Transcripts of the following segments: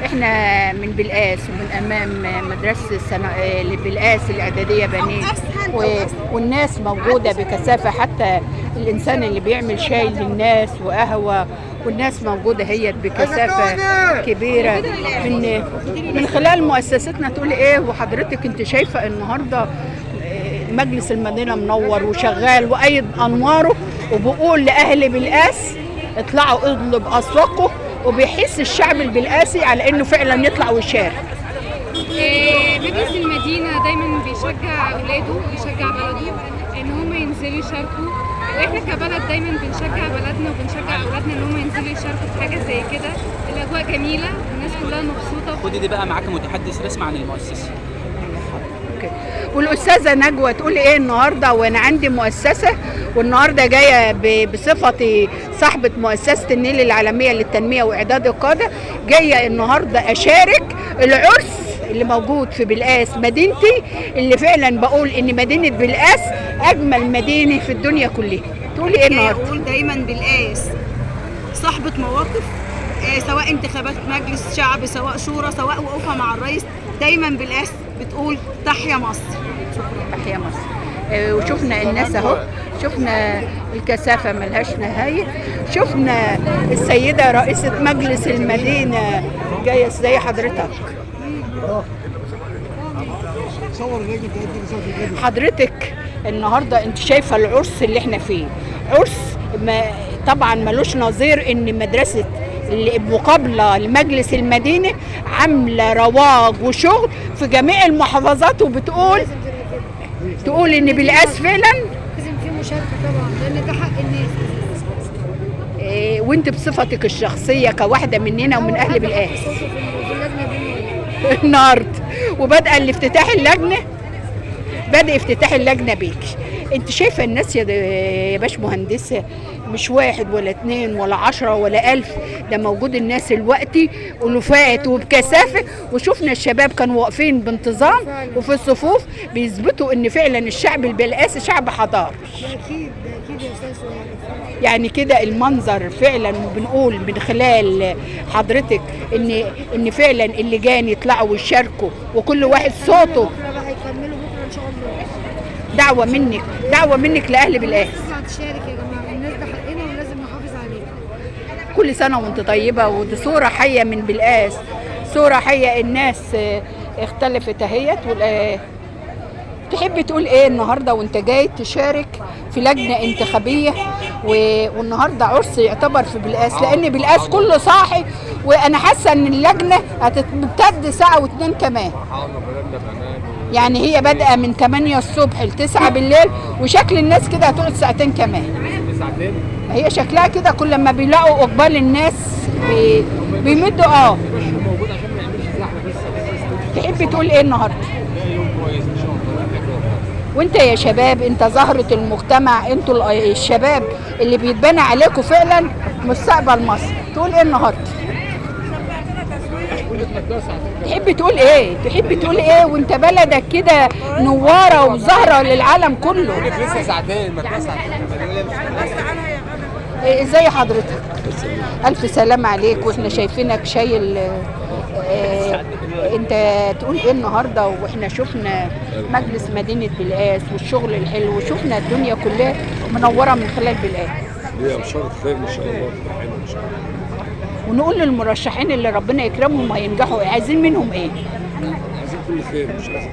احنا من بلقاس ومن امام مدرسه بلقاس الاعداديه بنين، والناس موجوده بكثافه، حتى الانسان اللي بيعمل شاي للناس وقهوه والناس موجوده هي بكثافه كبيره من خلال مؤسستنا. تقول ايه وحضرتك انت شايفه النهارده مجلس المدينه منور وشغال وايد انواره، وبقول لاهل بلقاس اطلعوا اضربوا باصواتكم، وبيحس الشعب البلقاسي على انه فعلا يطلع ويشارك. مجلس المدينه دايما بيشجع اولاده وبيشجع بلده ان هم ينزلوا يشاركوا، واحنا كبلد دايما بنشجع بلدنا وبنشجع اولادنا ان هم ينزلوا يشاركوا في حاجه زي كده. الاجواء جميله والناس كلها مبسوطه. خدي دي بقى معاك متحدث رسمي عن المؤسسه. والاستاذه نجوى تقول ايه النهارده وانا عندي مؤسسه، والنهارده جايه بصفتي صاحبه مؤسسه النيل العالميه للتنميه واعداد القاده، جايه النهارده اشارك العرس اللي موجود في بلقاس مدينتي، اللي فعلا بقول ان مدينه بلقاس اجمل مدينه في الدنيا كلها. تقولي ايه النهارده؟ بقول دايما بلقاس صاحبه مواقف، سواء انتخابات مجلس شعب، سواء شورى، سواء وقوفها مع الرئيس، دايما بلقاس بتقول تحيا مصر. تحيا مصر. وشفنا الناس اهو، شفنا الكثافه ملهاش نهايه، شفنا السيده رئيسه مجلس المدينه جايه. ازاي حضرتك؟ حضرتك النهارده انت شايفه العرس اللي احنا فيه، عرس طبعا ملوش نظير، ان مدرسه اللي مقابله لمجلس المدينه عامله رواج وشغل في جميع المحافظات، وبتقول ان بلقاس فعلا لازم في مشاركه طبعا لان ده حق الناس. وانت بصفتك الشخصيه كواحده مننا ومن اهل بلقاس النهارده وبدأ الافتتاح اللجنه، بدأ افتتاح اللجنه بيكي، انت شايفه الناس يا باش مهندسه، مش واحد ولا اتنين ولا 10 ولا 1000، ده موجود الناس الوقتي ألوفات وبكثافه، وشفنا الشباب كانوا واقفين بانتظام وفي الصفوف بيثبتوا ان فعلا الشعب البلقاسي شعب حضاري. اكيد يا استاذ. يعني كده المنظر فعلا، بنقول من خلال حضرتك ان فعلا اللجان يطلعوا ويشاركوا وكل واحد صوته. هيكملوا بكره ان شاء دعوه الله. منك لاهل بلقاس. تشارك يا جماعه، الناس ده حقنا ولازم نحافظ عليه. كل سنه وانت طيبه، ودي صوره حيه من بلقاس، صوره حيه. الناس اختلفت اهيت. تحب تقول ايه النهارده وانت جاي تشارك في لجنه انتخابيه والنهارده عرس يعتبر في بلقاس، لان بلقاس كله صاحي، وانا حاسه ان اللجنه هتمتد ساعه واتنين كمان، يعني هي بادئه من 8 الصبح ل 9 بالليل، وشكل الناس كده هتقعد ساعتين كمان. هي شكلها كده كل ما بيلاقوا اقبال الناس بيمدوا. تحب تقول ايه النهارده؟ وانت يا شباب، انت زهرة المجتمع، انتوا الشباب اللي بيتبنى عليكم فعلا مستقبل مصر. تقول ايه النهارده؟ تحب تقول ايه وانت بلدك كده نوارة وزهرة للعالم كله؟ ازاي حضرتك؟ الف سلام عليك، واحنا شايفينك شايل. انت تقول ايه النهارده واحنا شفنا مجلس مدينه بلقاس والشغل الحلو، وشفنا الدنيا كلها منوره من خلال بلقاس. هي بشاره خير ان شاء الله، ان شاء الله. ونقول للمرشحين اللي ربنا يكرمهم هينجحوا، عايزين منهم ايه؟ عايزين كل خير، مش عايزين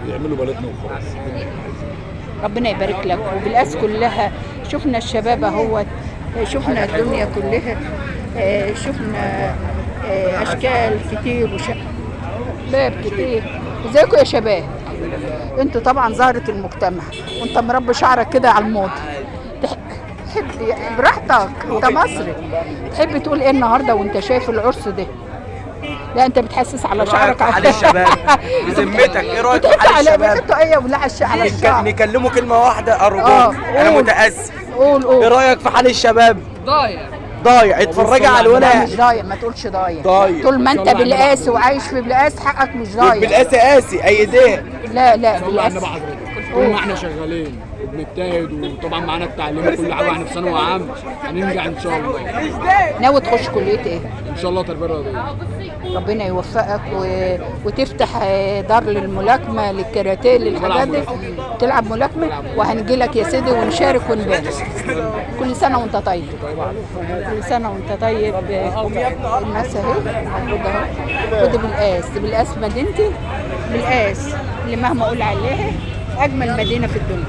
يعملوا بلدنا وخلاص. ربنا يبارك لك. وبلقاس كلها شفنا الشباب اهوت، شفنا الدنيا كلها، شفنا اشكال كتير وشباب كتير. ازيكم يا شباب؟ انتوا طبعا زهرة المجتمع، وانت مربي شعرك كده على الموضه. تحب براحتك، انت مصري. تحب تقول ايه النهارده وانت شايف العرس ده؟ لا انت بتحسس على شعرك. على الشباب بذمتك، ايه رايك في حال الشباب؟ بتحطوا ايه ولا على الشعر؟ نكلمه كلمه واحده ارجوك، انا متاسف. قول ايه رايك في حال الشباب؟ ضايع. اتفرجي على الولاد. مش ضايع، ما تقولش ضايع. طول ما انت بلقاس وعايش في بلقاس حقك مش ضايع. بلقاس قاسي ايديه. لا بلقاس طول ما احنا شغالين وبنجتهد، وطبعا معانا التعليم وكل حاجه، واحنا في ثانوي عام هننجح ان شاء الله. ناوي تخش كليه ايه؟ ان شاء الله تربيه رياضيه. ربنا يوفقك وتفتح دار للملاكمه للكاراتيه للحاجات دي، تلعب ملاكمه، وهنجي لك يا سيدي ونشارك ونبارك. كل سنه وانت طيب. كل سنه وانت طيب. الناس اهي خد بالقاس، بالقاس مدينتي، بالقاس اللي مهما اقول عليها اجمل مدينه في الدنيا.